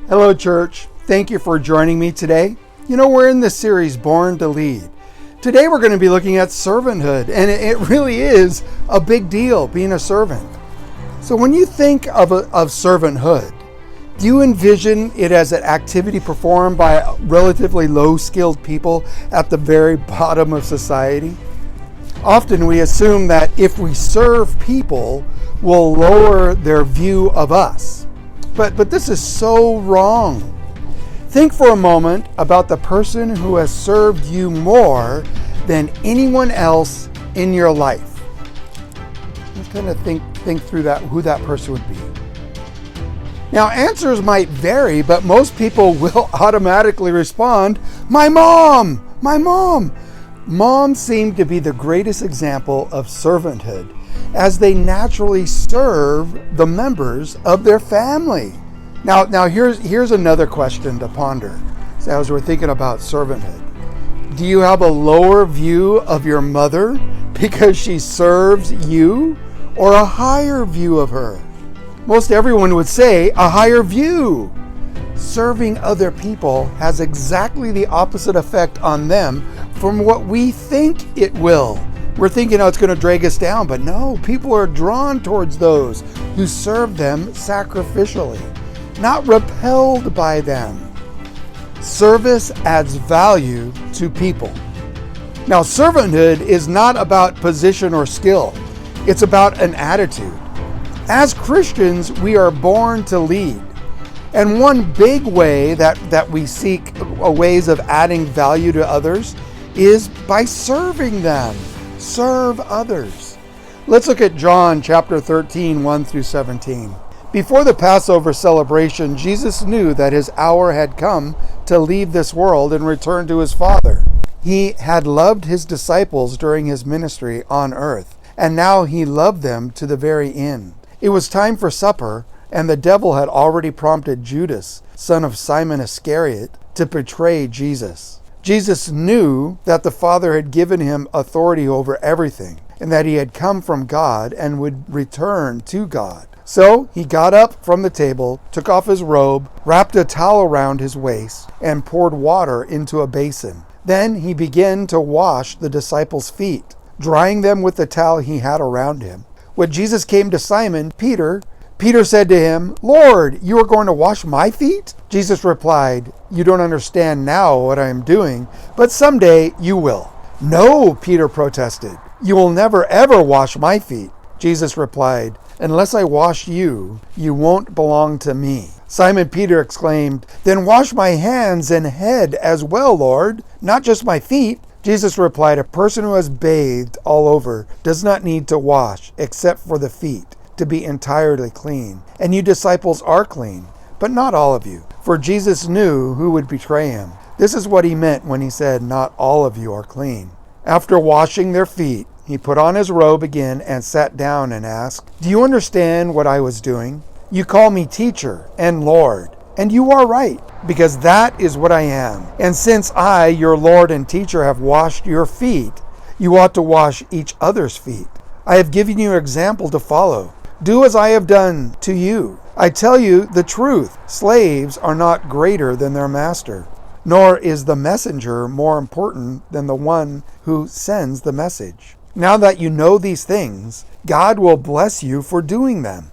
Hello, church. Thank you for joining me today. We're in this series, Born to Lead. Today, we're going to be looking at servanthood, and it really is a big deal, being a servant. So when you think of servanthood, do you envision it as an activity performed by relatively low-skilled people at the very bottom of society? Often we assume that if we serve people, we'll lower their view of us. But this is so wrong. Think for a moment about the person who has served you more than anyone else in your life. Just kind of think through that, who that person would be. Now, answers might vary, but most people will automatically respond, my mom, my mom. Moms seem to be the greatest example of servanthood, as they naturally serve the members of their family. Now here's another question to ponder as we're thinking about servanthood. Do you have a lower view of your mother because she serves you, or a higher view of her? Most everyone would say a higher view. Serving other people has exactly the opposite effect on them from what we think it will. We're thinking, it's going to drag us down, but no, people are drawn towards those who serve them sacrificially, not repelled by them. Service adds value to people. Now, servanthood is not about position or skill. It's about an attitude. As Christians, we are born to lead. And one big way that we seek ways of adding value to others is by serving them. Serve others. Let's look at John chapter 13, 1 through 17. Before the Passover celebration, Jesus knew that his hour had come to leave this world and return to his Father. He had loved his disciples during his ministry on earth, and now he loved them to the very end. It was time for supper, and the devil had already prompted Judas, son of Simon Iscariot, to betray Jesus. Jesus knew that the Father had given him authority over everything, and that he had come from God and would return to God. So he got up from the table, took off his robe, wrapped a towel around his waist, and poured water into a basin. Then he began to wash the disciples' feet, drying them with the towel he had around him. When Jesus came to Simon Peter said to him, Lord, you are going to wash my feet? Jesus replied, you don't understand now what I am doing, but someday you will. No, Peter protested. You will never ever wash my feet. Jesus replied, unless I wash you, you won't belong to me. Simon Peter exclaimed, then wash my hands and head as well, Lord, not just my feet. Jesus replied, a person who has bathed all over does not need to wash except for the feet, to be entirely clean. And you disciples are clean, but not all of you. For Jesus knew who would betray him. This is what he meant when he said, not all of you are clean. After washing their feet, he put on his robe again and sat down and asked, do you understand what I was doing? You call me teacher and Lord, and you are right, because that is what I am. And since I, your Lord and teacher, have washed your feet, you ought to wash each other's feet. I have given you an example to follow. Do as I have done to you. I tell you the truth. Slaves are not greater than their master, nor is the messenger more important than the one who sends the message. Now that you know these things, God will bless you for doing them.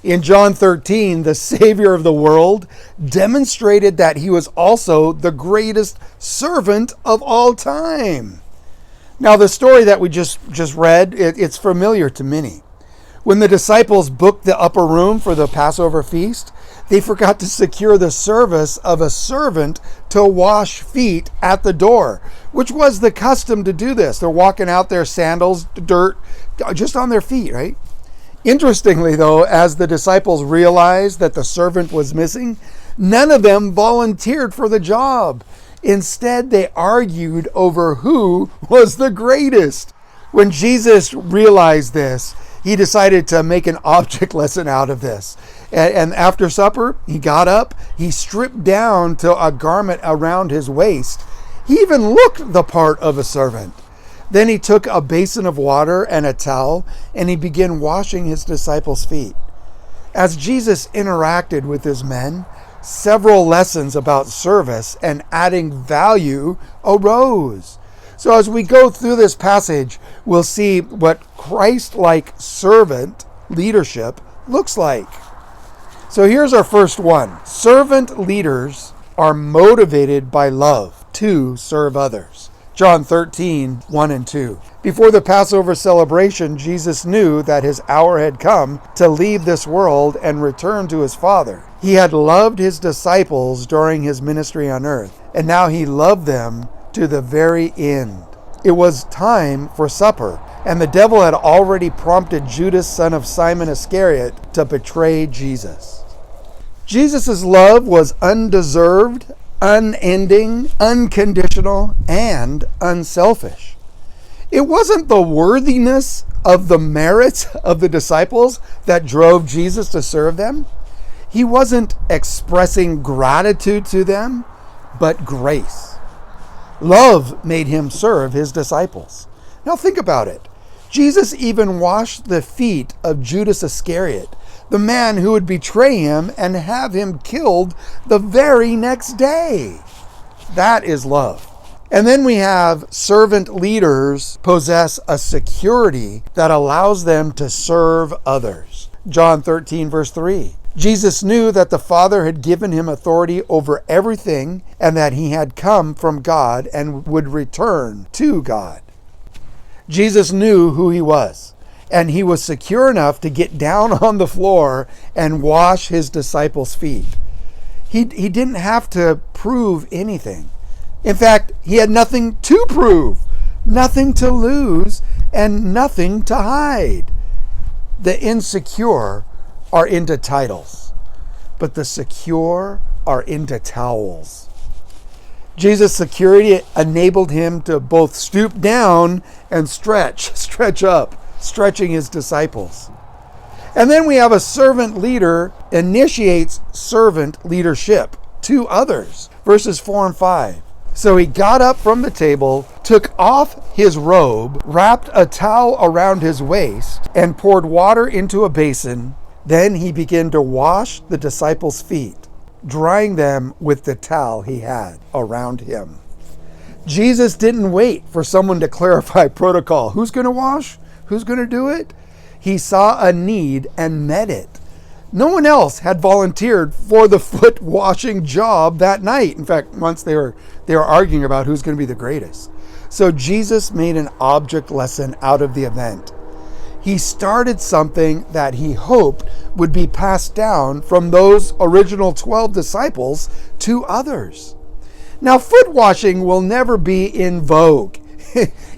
In John 13, the Savior of the world demonstrated that he was also the greatest servant of all time. Now, the story that we just read, it's familiar to many. When the disciples booked the upper room for the Passover feast, they forgot to secure the service of a servant to wash feet at the door, which was the custom to do this. They're walking out there, sandals, dirt, just on their feet, right? Interestingly, though, as the disciples realized that the servant was missing, none of them volunteered for the job. Instead, they argued over who was the greatest. When Jesus realized this, he decided to make an object lesson out of this. And after supper, he got up, he stripped down to a garment around his waist. He even looked the part of a servant. Then he took a basin of water and a towel, and he began washing his disciples' feet. As Jesus interacted with his men, several lessons about service and adding value arose. So as we go through this passage, we'll see what Christ-like servant leadership looks like. So here's our first one. Servant leaders are motivated by love to serve others. John 13, 1 and 2. Before the Passover celebration, Jesus knew that his hour had come to leave this world and return to his Father. He had loved his disciples during his ministry on earth, and now he loved them to the very end. It was time for supper, and the devil had already prompted Judas, son of Simon Iscariot, to betray Jesus. Jesus' love was undeserved, unending, unconditional, and unselfish. It wasn't the worthiness of the merits of the disciples that drove Jesus to serve them. He wasn't expressing gratitude to them, but grace. Love made him serve his disciples. Now think about it. Jesus even washed the feet of Judas Iscariot, the man who would betray him and have him killed the very next day. That is love. And then we have servant leaders possess a security that allows them to serve others. John 13, verse 3. Jesus knew that the Father had given him authority over everything and that he had come from God and would return to God. Jesus knew who he was, and he was secure enough to get down on the floor and wash his disciples' feet. He didn't have to prove anything. In fact, he had nothing to prove, nothing to lose, and nothing to hide. The insecure are into titles, but the secure are into towels. Jesus' security enabled him to both stoop down and stretch up, stretching his disciples. And then we have a servant leader initiates servant leadership to others. Verses 4 and 5. So he got up from the table, took off his robe, wrapped a towel around his waist, and poured water into a basin. Then he began to wash the disciples' feet, drying them with the towel he had around him. Jesus didn't wait for someone to clarify protocol. Who's going to wash? Who's going to do it? He saw a need and met it. No one else had volunteered for the foot washing job that night. In fact, once they were arguing about who's going to be the greatest. So Jesus made an object lesson out of the event. He started something that he hoped would be passed down from those original 12 disciples to others. Now, foot washing will never be in vogue.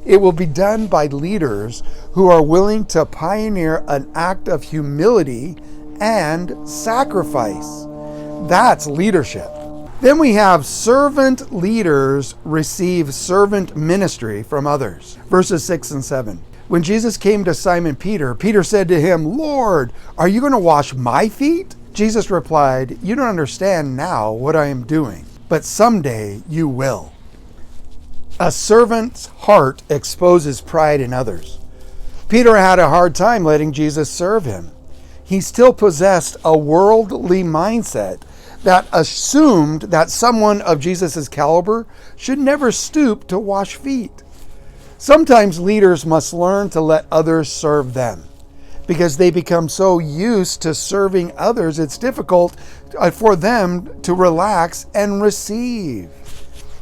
It will be done by leaders who are willing to pioneer an act of humility and sacrifice. That's leadership. Then we have servant leaders receive servant ministry from others. Verses 6 and 7. When Jesus came to Simon Peter, Peter said to him, "Lord, are you going to wash my feet?" Jesus replied, "You don't understand now what I am doing, but someday you will." A servant's heart exposes pride in others. Peter had a hard time letting Jesus serve him. He still possessed a worldly mindset that assumed that someone of Jesus' caliber should never stoop to wash feet. Sometimes leaders must learn to let others serve them because they become so used to serving others, it's difficult for them to relax and receive.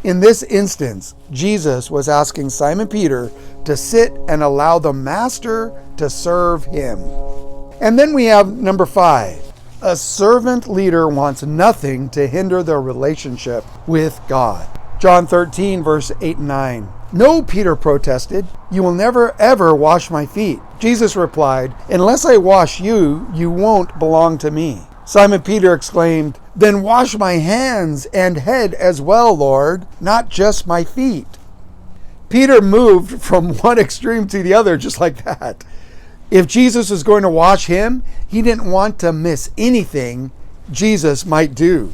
In this instance, Jesus was asking Simon Peter to sit and allow the master to serve him. And then we have number 5. A servant leader wants nothing to hinder their relationship with God. John 13, verse 8 and 9. "No," Peter protested, "you will never ever wash my feet." Jesus replied, "Unless I wash you, you won't belong to me." Simon Peter exclaimed, "Then wash my hands and head as well, Lord, not just my feet." Peter moved from one extreme to the other just like that. If Jesus was going to wash him, he didn't want to miss anything Jesus might do.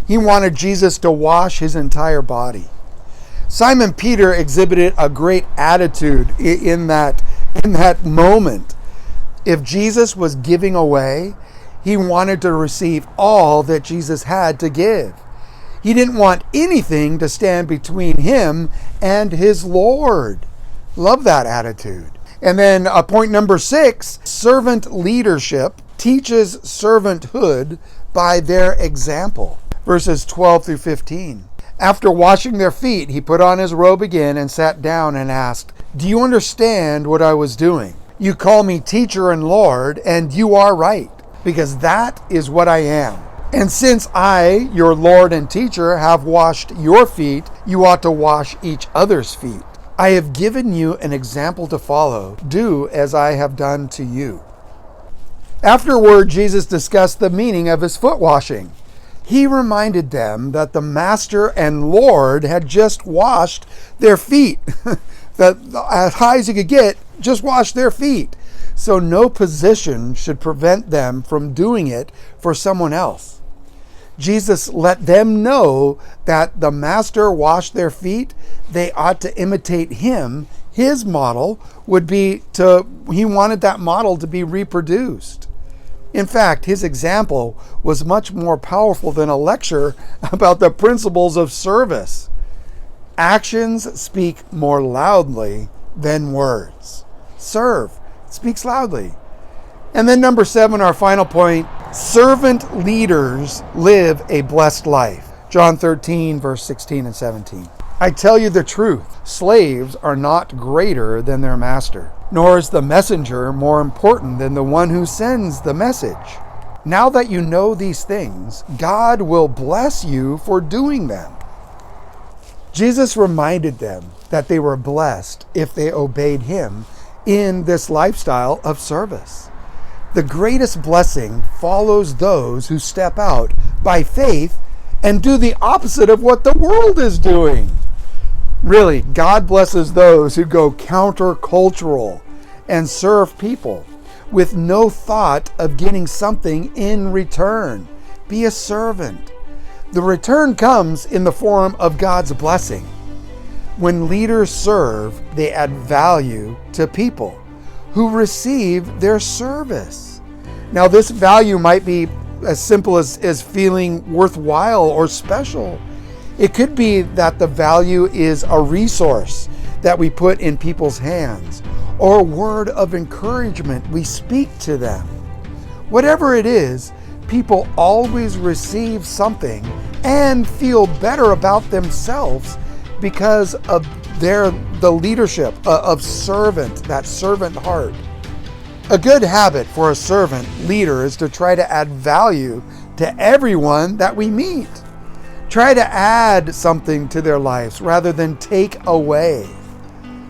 He wanted Jesus to wash his entire body. Simon Peter exhibited a great attitude in that moment. If Jesus was giving away He wanted to receive all that Jesus had to give. He didn't want anything to stand between him and his Lord. Love that attitude. And then point number 6, servant leadership teaches servanthood by their example. Verses 12 through 15. After washing their feet, he put on his robe again and sat down and asked, "Do you understand what I was doing? You call me teacher and Lord, and you are right, because that is what I am. And since I, your Lord and teacher, have washed your feet, you ought to wash each other's feet. I have given you an example to follow. Do as I have done to you." Afterward, Jesus discussed the meaning of his foot washing. He reminded them that the Master and Lord had just washed their feet. That as high as you could get, just wash their feet. So no position should prevent them from doing it for someone else. Jesus let them know that the Master washed their feet. They ought to imitate him. His model would be he wanted that model to be reproduced. In fact, his example was much more powerful than a lecture about the principles of service. Actions speak more loudly than words. Serve speaks loudly. And then number 7, our final point, servant leaders live a blessed life. John 13, verse 16 and 17. I tell you the truth, slaves are not greater than their master, nor is the messenger more important than the one who sends the message. Now that you know these things, God will bless you for doing them. Jesus reminded them that they were blessed if they obeyed him in this lifestyle of service. The greatest blessing follows those who step out by faith and do the opposite of what the world is doing. Really, God blesses those who go countercultural and serve people with no thought of getting something in return. Be a servant. The return comes in the form of God's blessing. When leaders serve, they add value to people who receive their service. Now, this value might be as simple as feeling worthwhile or special. It could be that the value is a resource that we put in people's hands, or a word of encouragement we speak to them. Whatever it is, people always receive something and feel better about themselves because of the leadership of servant, that servant heart. A good habit for a servant leader is to try to add value to everyone that we meet. Try to add something to their lives rather than take away.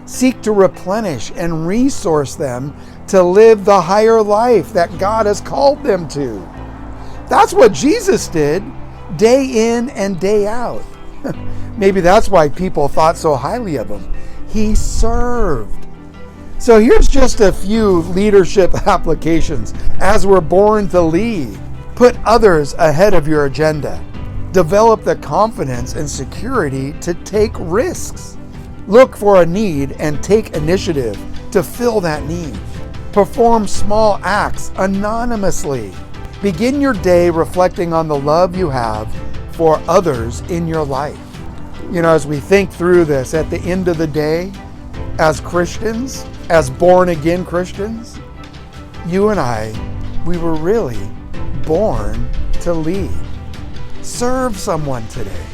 Seek to replenish and resource them to live the higher life that God has called them to. That's what Jesus did day in and day out. Maybe that's why people thought so highly of him. He served. So here's just a few leadership applications as we're born to lead. Put others ahead of your agenda. Develop the confidence and security to take risks. Look for a need and take initiative to fill that need. Perform small acts anonymously. Begin your day reflecting on the love you have for others in your life. As we think through this, at the end of the day, as Christians, as born-again Christians, you and I, we were really born to lead. Serve someone today.